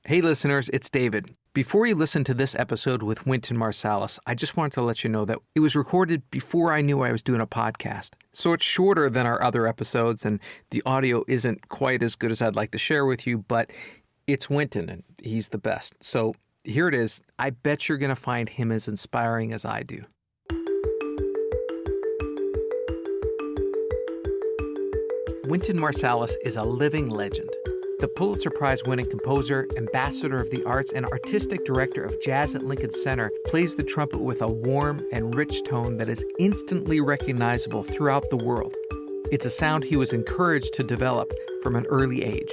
Hey listeners, it's David. Before you listen to this episode with Wynton Marsalis, I just wanted to let you know that it was recorded before I knew I was doing a podcast. So it's shorter than our other episodes and the audio isn't quite as good as I'd like to share with you, but it's Wynton and he's the best. So here it is. I bet you're going to find him as inspiring as I do. Wynton Marsalis is a living legend. The Pulitzer Prize-winning composer, ambassador of the arts, and artistic director of jazz at Lincoln Center plays the trumpet with a warm and rich tone that is instantly recognizable throughout the world. It's a sound he was encouraged to develop from an early age.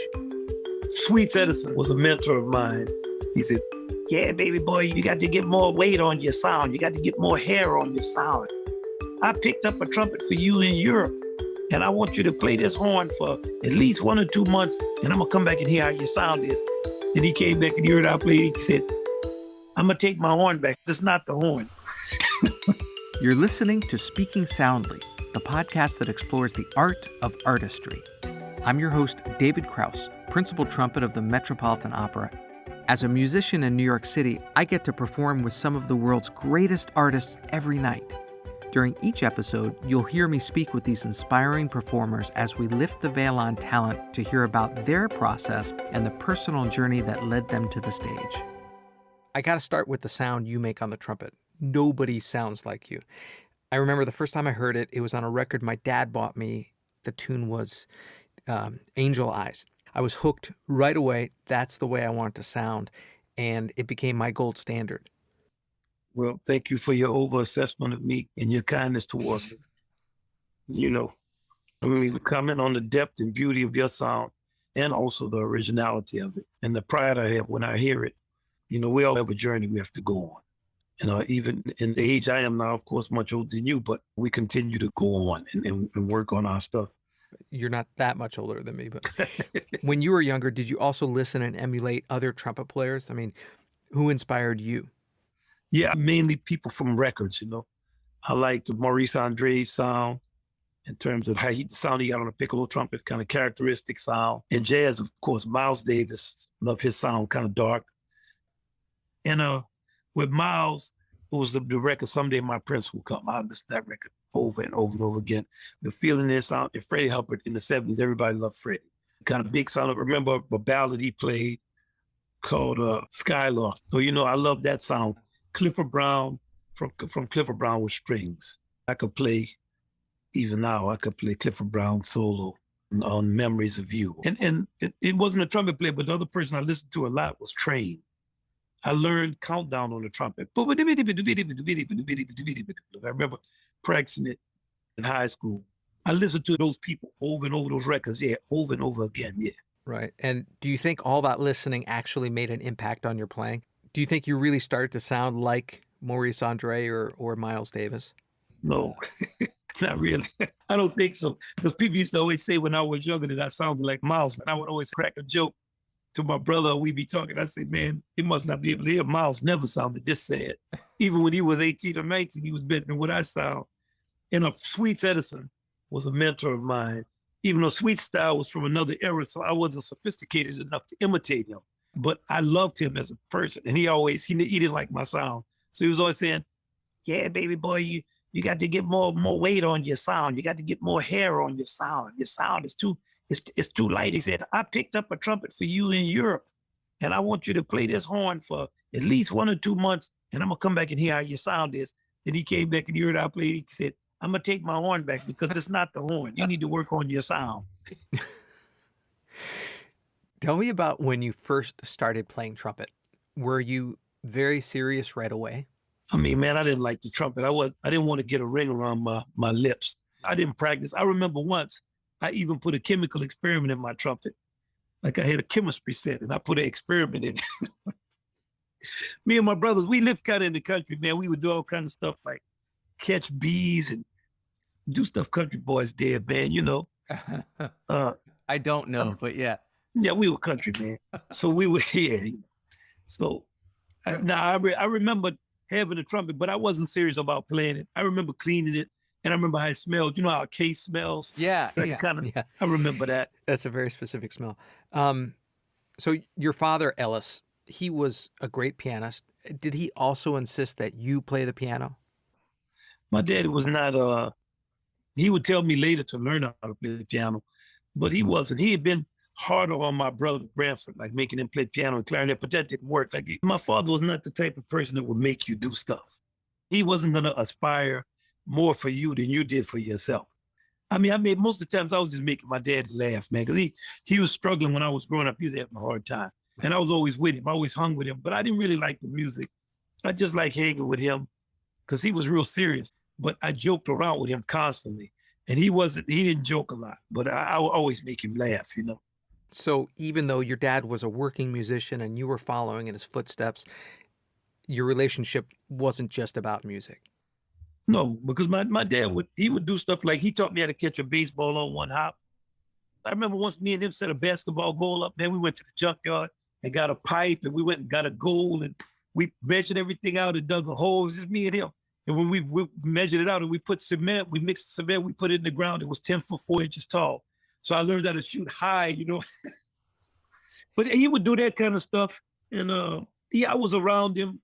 Sweet Edison was a mentor of mine. He said, "Yeah, baby boy, you got to get more weight on your sound. You got to get more hair on your sound. I picked up a trumpet for you in Europe. And I want you to play this horn for at least 1 or 2 months, and I'm gonna come back and hear how your sound is." And he came back and he heard I played. He said, "I'm gonna take my horn back. That's not the horn." You're listening to Speaking Soundly, the podcast that explores the art of artistry. I'm your host, David Krauss, principal trumpet of the Metropolitan Opera. As a musician in New York City, I get to perform with some of the world's greatest artists every night. During each episode, you'll hear me speak with these inspiring performers as we lift the veil on talent to hear about their process and the personal journey that led them to the stage. I got to start with the sound you make on the trumpet. Nobody sounds like you. I remember the first time I heard it, it was on a record my dad bought me. The tune was Angel Eyes. I was hooked right away. That's the way I wanted to sound, and it became my gold standard. Well, thank you for your over-assessment of me and your kindness towards me. You know, I mean, comment on the depth and beauty of your sound and also the originality of it and the pride I have when I hear it. You know, we all have a journey we have to go on. Even in the age I am now, of course, much older than you, but we continue to go on and work on our stuff. You're not that much older than me, but when you were younger, did you also listen and emulate other trumpet players? I mean, who inspired you? Yeah, mainly people from records, you know. I liked Maurice Andre's sound in terms of how the sound he got on a piccolo trumpet, kind of characteristic sound. And jazz, of course, Miles Davis, love his sound, kind of dark. And with Miles, it was the record, Someday My Prince Will Come. I listened to that record over and over and over again. The feeling this sound, and Freddie Hubbard in the 70s, everybody loved Freddie. Kind of big sound. I remember a ballad he played called Skylark. So, you know, I love that sound. Clifford Brown, from Clifford Brown with strings. I could play, even now, I could play Clifford Brown solo on Memories of You. And it wasn't a trumpet player, but the other person I listened to a lot was Train. I learned countdown on the trumpet. I remember practicing it in high school. I listened to those people over and over those records, over and over again, Right. And do you think all that listening actually made an impact on your playing? Do you think you really started to sound like Maurice Andre or Miles Davis? No, not really. I don't think so. Because people used to always say when I was younger that I sounded like Miles. And I would always crack a joke to my brother. We'd be talking. I say, man, he must not be able to hear. Miles never sounded this sad. Even when he was 18 or 19, he was better than what I sound. And Sweet Edison was a mentor of mine. Even though Sweet's style was from another era, so I wasn't sophisticated enough to imitate him. But I loved him as a person, and he didn't like my sound. So he was always saying, "Yeah, baby boy, you got to get more weight on your sound. You got to get more hair on your sound. Your sound is too light." He said, "I picked up a trumpet for you in Europe, and I want you to play this horn for at least 1 or 2 months, and I'm gonna come back and hear how your sound is." And he came back and he heard I played. He said, "I'm gonna take my horn back because it's not the horn. You need to work on your sound." Tell me about when you first started playing trumpet. Were you very serious right away? I mean, man, I didn't like the trumpet. I didn't want to get a ring around my lips. I didn't practice. I remember once I even put a chemical experiment in my trumpet. Like I had a chemistry set and I put an experiment in it. Me and my brothers, we lived kind of in the country, man. We would do all kinds of stuff like catch bees and do stuff country boys did, man, you know. I don't know, but yeah. Yeah, we were country, man. So we were here. You know. So I remember having a trumpet, but I wasn't serious about playing it. I remember cleaning it, and I remember how it smelled. You know how a case smells? Yeah, I remember that. That's a very specific smell. So your father, Ellis, he was a great pianist. Did he also insist that you play the piano? My daddy was not, he would tell me later to learn how to play the piano, but he wasn't. He had been harder on my brother, Branford, like making him play piano and clarinet, but that didn't work. Like my father was not the type of person that would make you do stuff. He wasn't going to aspire more for you than you did for yourself. I mean, most of the times I was just making my dad laugh, man, because he was struggling when I was growing up. He was having a hard time. And I was always with him. I always hung with him. But I didn't really like the music. I just like hanging with him because he was real serious. But I joked around with him constantly. And he didn't joke a lot. But I would always make him laugh, you know. So even though your dad was a working musician and you were following in his footsteps, your relationship wasn't just about music. No, because my dad would do stuff like he taught me how to catch a baseball on one hop. I remember once me and him set a basketball goal up, man, we went to the junkyard and got a pipe and we went and got a goal and we measured everything out and dug a hole. It was just me and him. And when we measured it out and we put cement, we mixed cement, we put it in the ground. It was 10 foot 4 inches tall. So I learned how to shoot high, you know. But he would do that kind of stuff. And I was around him.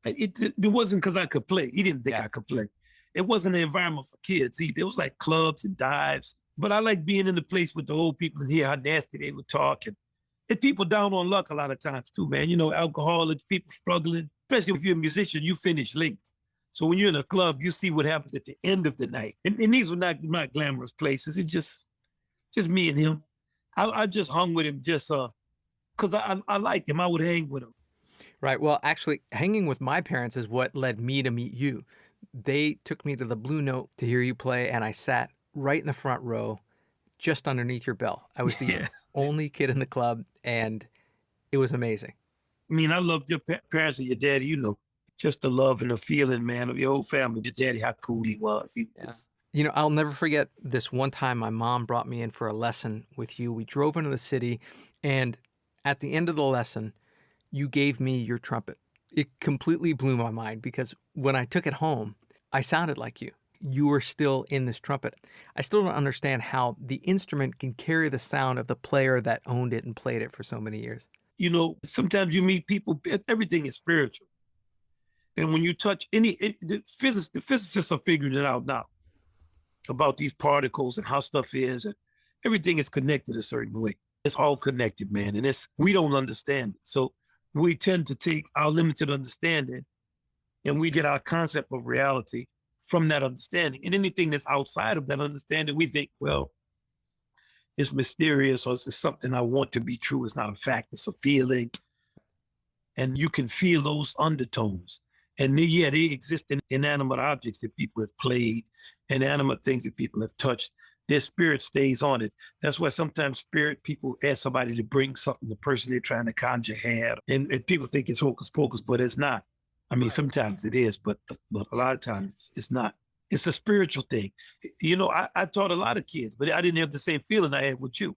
It wasn't because I could play. He didn't think I could play. It wasn't an environment for kids either. It was like clubs and dives. But I like being in the place with the old people and hear how nasty they would talk. And people down on luck a lot of times too, man. You know, alcoholics, people struggling. Especially if you're a musician, you finish late. So when you're in a club, you see what happens at the end of the night. And these were not glamorous places. It's just me and him. I just hung with him just because I liked him. I would hang with him. Right. Well, actually, hanging with my parents is what led me to meet you. They took me to the Blue Note to hear you play, and I sat right in the front row, just underneath your bell. I was the only kid in the club, and it was amazing. I mean, I loved your parents and your daddy, you know, just the love and the feeling, man, of your whole family. Your daddy, how cool he was. You know, I'll never forget this one time my mom brought me in for a lesson with you. We drove into the city, and at the end of the lesson, you gave me your trumpet. It completely blew my mind because when I took it home, I sounded like you. You were still in this trumpet. I still don't understand how the instrument can carry the sound of the player that owned it and played it for so many years. You know, sometimes you meet people, everything is spiritual. And when you touch the physicists are figuring it out now about these particles and how stuff is, and everything is connected a certain way. It's all connected, man. And we don't understand it. So we tend to take our limited understanding and we get our concept of reality from that understanding. And anything that's outside of that understanding, we think, well, it's mysterious or it's something I want to be true. It's not a fact, it's a feeling. And you can feel those undertones. And they exist in inanimate objects that people have played, inanimate things that people have touched. Their spirit stays on it. That's why sometimes spirit people ask somebody to bring something the person they're trying to conjure had. And people think it's hocus pocus, but it's not. I mean, sometimes it is, but a lot of times it's not. It's a spiritual thing. You know, I taught a lot of kids, but I didn't have the same feeling I had with you.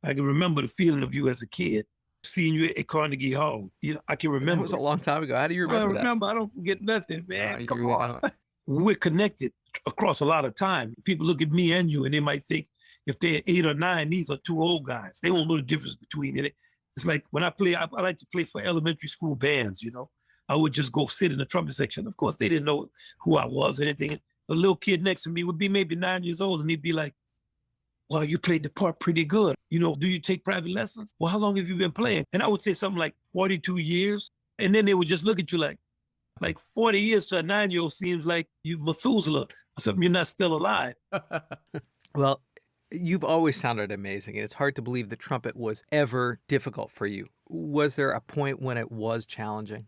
I can remember the feeling of you as a kid, seeing you at Carnegie Hall. You know, I can remember. It was a long time ago. How do you remember that? I remember. I don't forget nothing, man. Come on. We're connected across a lot of time. People look at me and you, and they might think if they're 8 or 9, these are 2 old guys. They won't know the difference between it. It's like when I play, I like to play for elementary school bands, you know. I would just go sit in the trumpet section. Of course, they didn't know who I was or anything. A little kid next to me would be maybe 9 years old, and he'd be like, well, you played the part pretty good. You know, do you take private lessons? Well, how long have you been playing? And I would say something like 42 years. And then they would just look at you like 40 years to a 9-year-old seems like you Methuselah or something. You're not still alive. Well, you've always sounded amazing. And it's hard to believe the trumpet was ever difficult for you. Was there a point when it was challenging?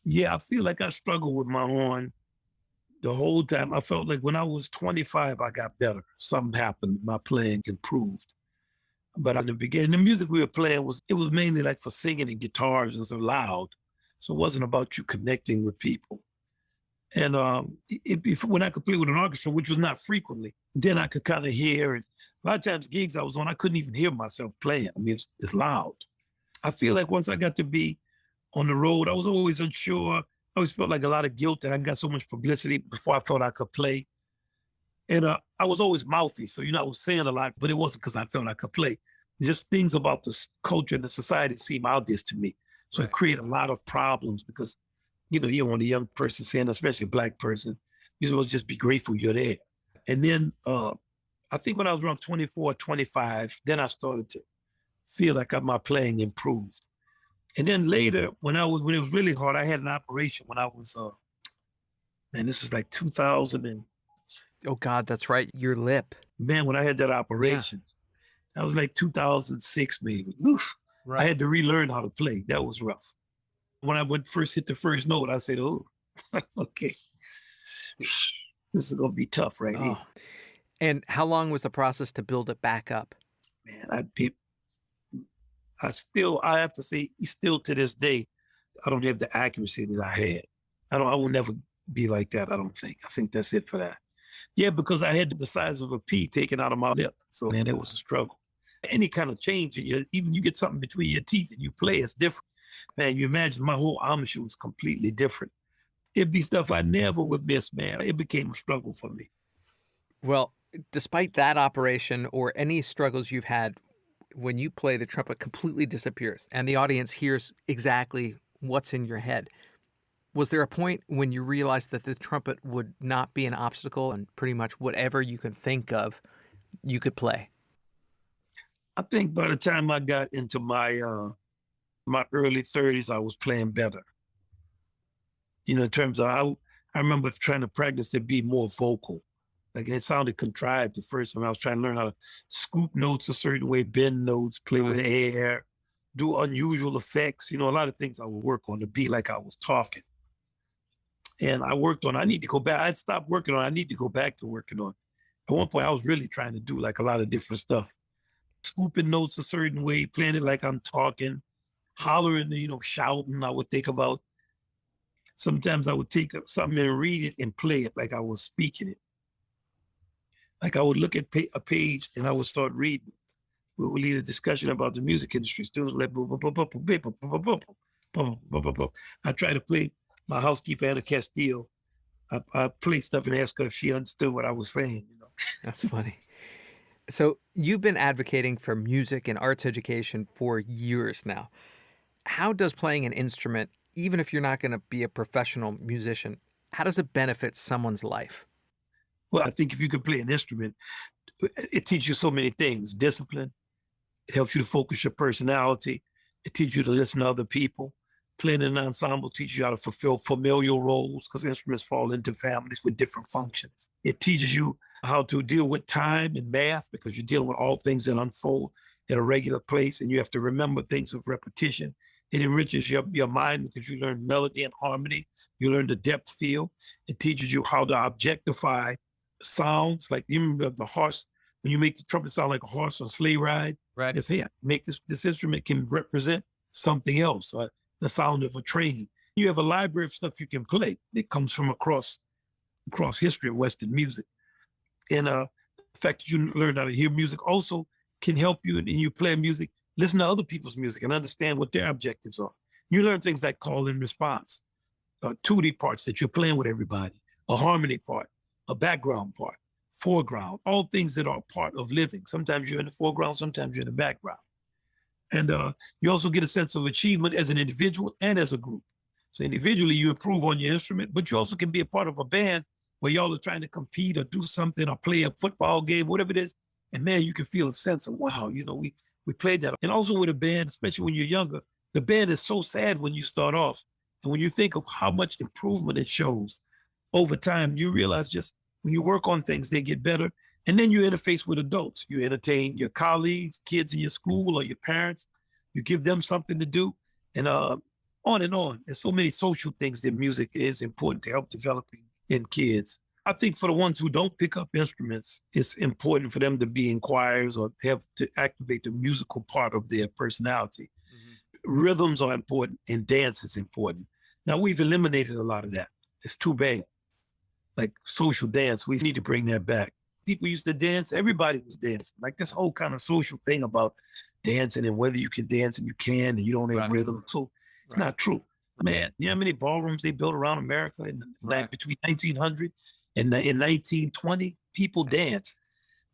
Yeah, I feel like I struggled with my horn the whole time. I felt like when I was 25, I got better. Something happened. My playing improved. But in the beginning, the music we were playing was mainly like for singing and guitars and so loud. So it wasn't about you connecting with people. And when I could play with an orchestra, which was not frequently, then I could kind of hear. And a lot of times gigs I was on, I couldn't even hear myself playing. I mean, it's loud. I feel like once I got to be on the road, I was always unsure. I always felt like a lot of guilt that I got so much publicity before I felt I could play. And I was always mouthy. So, you know, I was saying a lot, but it wasn't because I felt I could play. Just things about the culture and the society seem obvious to me. So it created a lot of problems because, you don't want a young person saying, especially a Black person, you're supposed to just be grateful you're there. And then I think when I was around 24, 25, then I started to feel like my playing improved. And then later, when it was really hard, I had an operation when I was, this was like 2000 and, Oh God, that's right. Your lip. when I had that operation, that was like 2006 maybe. Oof. Right. I had to relearn how to play. That was rough. When I hit the first note, I said, oh, okay, this is going to be tough right here. And how long was the process to build it back up? Man, I have to say, still to this day, I don't have the accuracy that I had. I will never be like that, I don't think. I think that's it for that. Yeah, because I had the size of a pea taken out of my lip. So, man, it was a struggle. Any kind of change, even you get something between your teeth and you play, it's different. Man, you imagine my whole embouchure was completely different. It'd be stuff I never would miss, man. It became a struggle for me. Well, despite that operation or any struggles you've had, when you play, the trumpet completely disappears and the audience hears exactly what's in your head. Was there a point when you realized that the trumpet would not be an obstacle and pretty much whatever you could think of, you could play? I think by the time I got into my early 30s, I was playing better. In terms of, I remember trying to practice to be more vocal. Like it sounded contrived at first when I was trying to learn how to scoop notes a certain way, bend notes, play with air, do unusual effects. A lot of things I would work on to be like I was talking. And I worked on, I need to go back. I stopped working on, I need to go back to working on. At one point, I was really trying to do like a lot of different stuff. Scooping notes a certain way, playing it like I'm talking, hollering, shouting. I would think about, sometimes I would take up something and read it and play it like I was speaking it. Like I would look at a page and I would start reading. We would lead a discussion about the music industry. Students like, I try to play my housekeeper, Anna Castillo. I played stuff and asked her if she understood what I was saying. That's funny. So you've been advocating for music and arts education for years now. How does playing an instrument, even if you're not going to be a professional musician, how does it benefit someone's life? Well, I think if you can play an instrument, it teaches you so many things. Discipline. It helps you to focus your personality. It teaches you to listen to other people. Playing in an ensemble teaches you how to fulfill familial roles because instruments fall into families with different functions. It teaches you how to deal with time and math because you're dealing with all things that unfold in a regular place and you have to remember things of repetition. It enriches your mind because you learn melody and harmony. You learn the depth feel. It teaches you how to objectify sounds. Like you remember the horse, when you make the trumpet sound like a horse on a sleigh ride, right? It's here. Make this instrument can represent something else, or the sound of a train. You have a library of stuff you can play that comes from across history of Western music. And the fact that you learn how to hear music also can help you in you play music, listen to other people's music and understand what their objectives are. You learn things like call and response, 2D parts that you're playing with everybody, a harmony part, a background part, foreground, all things that are part of living. Sometimes you're in the foreground, sometimes you're in the background. And you also get a sense of achievement as an individual and as a group. So individually, you improve on your instrument, but you also can be a part of a band where y'all are trying to compete or do something or play a football game, whatever it is. And man, you can feel a sense of, wow, we played that. And also with a band, especially when you're younger, the band is so sad when you start off. And when you think of how much improvement it shows over time, you realize just when you work on things, they get better. And then you interface with adults. You entertain your colleagues, kids in your school or your parents. You give them something to do and on and on. There's so many social things that music is important to help developing in kids. I think for the ones who don't pick up instruments, it's important for them to be in choirs or have to activate the musical part of their personality. Mm-hmm. Rhythms are important and dance is important. Now we've eliminated a lot of that. It's too bad. Like social dance, we need to bring that back. People used to dance, everybody was dancing. Like this whole kind of social thing about dancing and whether you can dance and you can and you don't have rhythm. So it's not true. Man, you know how many ballrooms they built around America between 1900 and in 1920? People dance.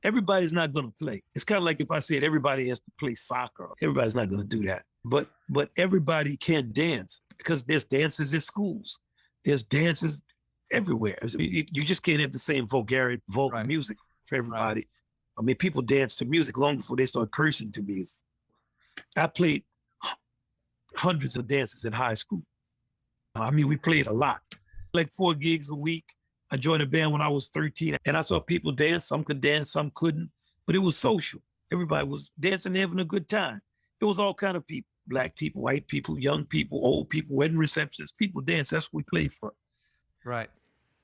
everybody's not going to play. It's kind of like if I said everybody has to play soccer. Everybody's not going to do that. But everybody can dance because there's dances at schools. There's dances everywhere. You just can't have the same vocal music for everybody. Right. I mean, people dance to music long before they start cursing to music. I played hundreds of dances in high school. I mean, we played a lot, like 4 gigs a week. I joined a band when I was 13, and I saw people dance. Some could dance, some couldn't, but it was social. Everybody was dancing, having a good time. It was all kind of people, Black people, white people, young people, old people, wedding receptions. People dance. That's what we played for. Right.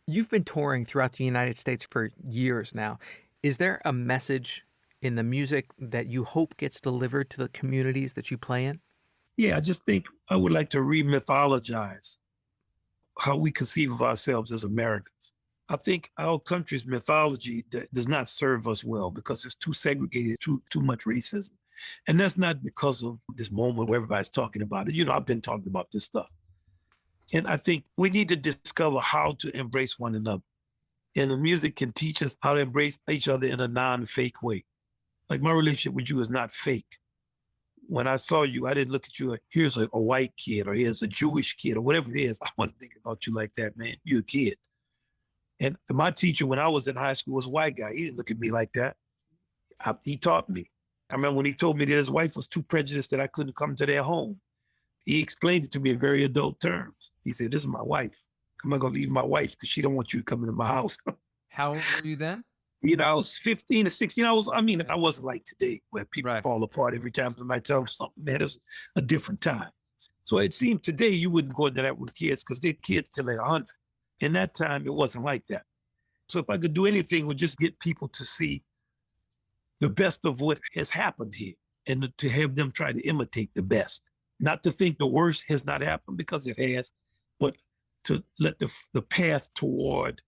You've been touring throughout the United States for years now. Is there a message in the music that you hope gets delivered to the communities that you play in? Yeah, I just think I would like to re-mythologize how we conceive of ourselves as Americans. I think our country's mythology does not serve us well because it's too segregated, too much racism. And that's not because of this moment where everybody's talking about it. You know, I've been talking about this stuff. And I think we need to discover how to embrace one another. And the music can teach us how to embrace each other in a non-fake way. Like my relationship with you is not fake. When I saw you, I didn't look at you, here's a white kid, or here's a Jewish kid, or whatever it is. I wasn't thinking about you like that, man. You're a kid. And my teacher, when I was in high school, was a white guy. He didn't look at me like that. He taught me. I remember when he told me that his wife was too prejudiced that I couldn't come to their home. He explained it to me in very adult terms. He said, this is my wife. I'm not going to leave my wife because she don't want you to come into my house. How old were you then? You know, I was 15 or 16. I wasn't like today where people fall apart every time somebody tells them something. Man, it was a different time. So it seemed today you wouldn't go into that with kids because they're kids till they're 100. In that time, it wasn't like that. So if I could do anything, it would just get people to see the best of what has happened here and to have them try to imitate the best. Not to think the worst has not happened because it has, but to let the path toward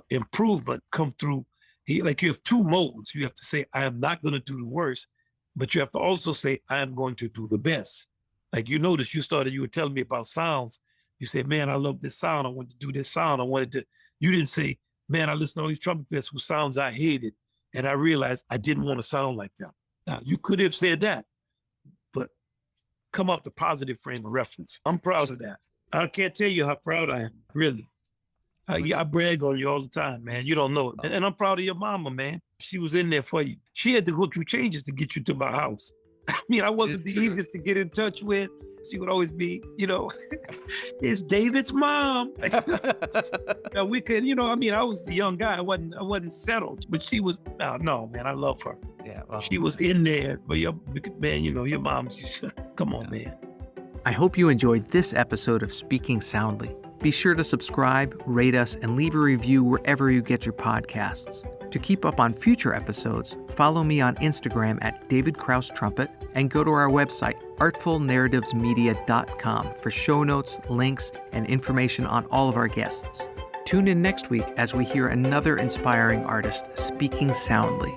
improvement come through. Like you have 2 modes. You have to say, I am not going to do the worst, but you have to also say, I am going to do the best. Like you notice you were telling me about sounds. You said, man, I love this sound. I want to do this sound. You didn't say, man, I listen to all these trumpets whose sounds I hated. And I realized I didn't want to sound like them. Now, you could have said that, but come off the positive frame of reference. I'm proud of that. I can't tell you how proud I am, really. I brag on you all the time, man. You don't know it. And I'm proud of your mama, man. She was in there for you. She had to go through changes to get you to my house. I mean, I wasn't the easiest to get in touch with. She would always be, it's David's mom. Now we could, I was the young guy. I wasn't settled, but she was, no, man, I love her. Yeah, well, she was in there, but your mom, come on, man. I hope you enjoyed this episode of Speaking Soundly. Be sure to subscribe, rate us, and leave a review wherever you get your podcasts. To keep up on future episodes, follow me on Instagram at David Krauss Trumpet and go to our website, artfulnarrativesmedia.com, for show notes, links, and information on all of our guests. Tune in next week as we hear another inspiring artist speaking soundly.